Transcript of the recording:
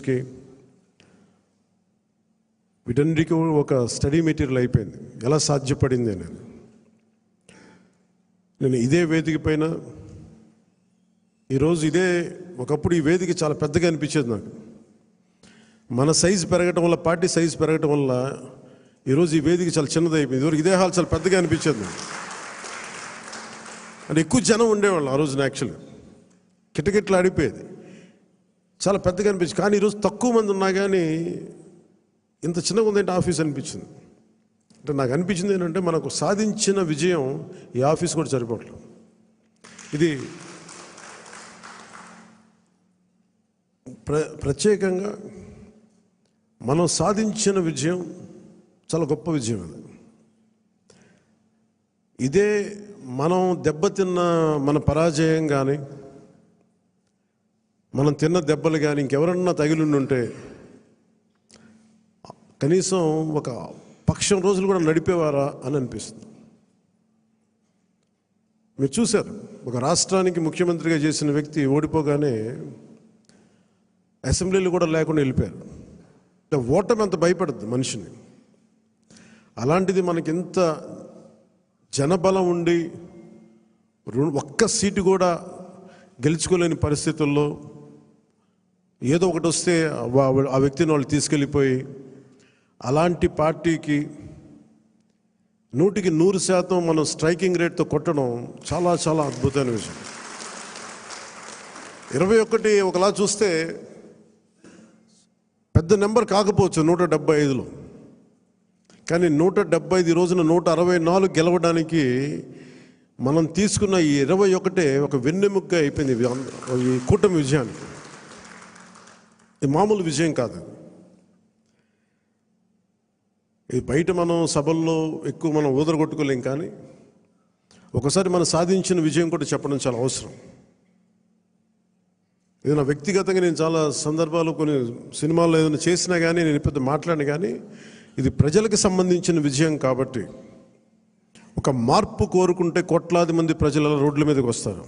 ఇంటర్వ్యూస్కి వీటన్నిటికీ ఒక study material అయిపోయింది. ఎలా సాధ్యపడింది అనేది. నేను ఇదే వేదిక పైన ఈరోజు ఒకప్పుడు ఈ వేదిక చాలా పెద్దగా అనిపించేది నాకు. మన సైజు పెరగటం వల్ల, పార్టీ సైజు పెరగటం వల్ల ఈరోజు ఈ వేదిక చాలా చిన్నది అయిపోయింది. ఇదివరకు ఇదే హాల్ చాలా పెద్దగా అనిపించేది నాకు. అంటే ఎక్కువ జనం ఉండేవాళ్ళు ఆ రోజున. యాక్చువల్గా కిటకిట్లు ఆడిపోయేది, చాలా పెద్దగా అనిపించింది. కానీ ఈరోజు తక్కువ మంది ఉన్నా కానీ ఇంత చిన్నగా ఉందంటే ఆఫీస్ అనిపించింది. అంటే నాకు అనిపించింది ఏంటంటే, మనకు సాధించిన విజయం ఈ ఆఫీస్ కూడా సరిపోవట్లేదు. ఇది ప్రత్యేకంగా మనం సాధించిన విజయం చాలా గొప్ప విజయం. అది ఇదే మనం దెబ్బతిన్న మన పరాజయం కానీ, మనం తిన్న దెబ్బలు కానీ ఇంకెవరన్నా తగిలిండుంటే కనీసం ఒక పక్షం రోజులు కూడా నడిపేవారా అని అనిపిస్తుంది. మీరు చూశారు, ఒక రాష్ట్రానికి ముఖ్యమంత్రిగా చేసిన వ్యక్తి ఓడిపోగానే అసెంబ్లీలు కూడా లేకుండా వెళ్ళిపోయారు. ఓటమి అంత భయపడుద్ది మనిషిని. అలాంటిది మనకి ఇంత జనబలం ఉండి ఒక్క సీటు కూడా గెలుచుకోలేని పరిస్థితుల్లో ఏదో ఒకటి వస్తే ఆ వ్యక్తిని వాళ్ళు తీసుకెళ్ళిపోయి, అలాంటి పార్టీకి 100% మనం స్ట్రైకింగ్ రేట్తో కొట్టడం చాలా చాలా అద్భుతమైన విషయం. 21 ఒకలా చూస్తే పెద్ద నెంబర్ కాకపోవచ్చు 175లో, కానీ 175 ఈ రోజున 164 గెలవడానికి మనం తీసుకున్న ఈ 21 ఒక వెన్నెముక అయిపోయింది ఈ కూటమి విజయానికి. ఇది మామూలు విజయం కాదు. ఇది బయట మనం సభల్లో ఎక్కువ మనం ఊదరగొట్టుకోలేం, కానీ ఒకసారి మనం సాధించిన విజయం కూడా చెప్పడం చాలా అవసరం. ఇది నా వ్యక్తిగతంగా నేను చాలా సందర్భాలు కొన్ని సినిమాల్లో ఏదైనా చేసినా కానీ, నేను పెద్ద మాట్లాడినా కానీ, ఇది ప్రజలకు సంబంధించిన విజయం కాబట్టి ఒక మార్పు కోరుకుంటే కోట్లాది మంది ప్రజల రోడ్ల మీదకి వస్తారు.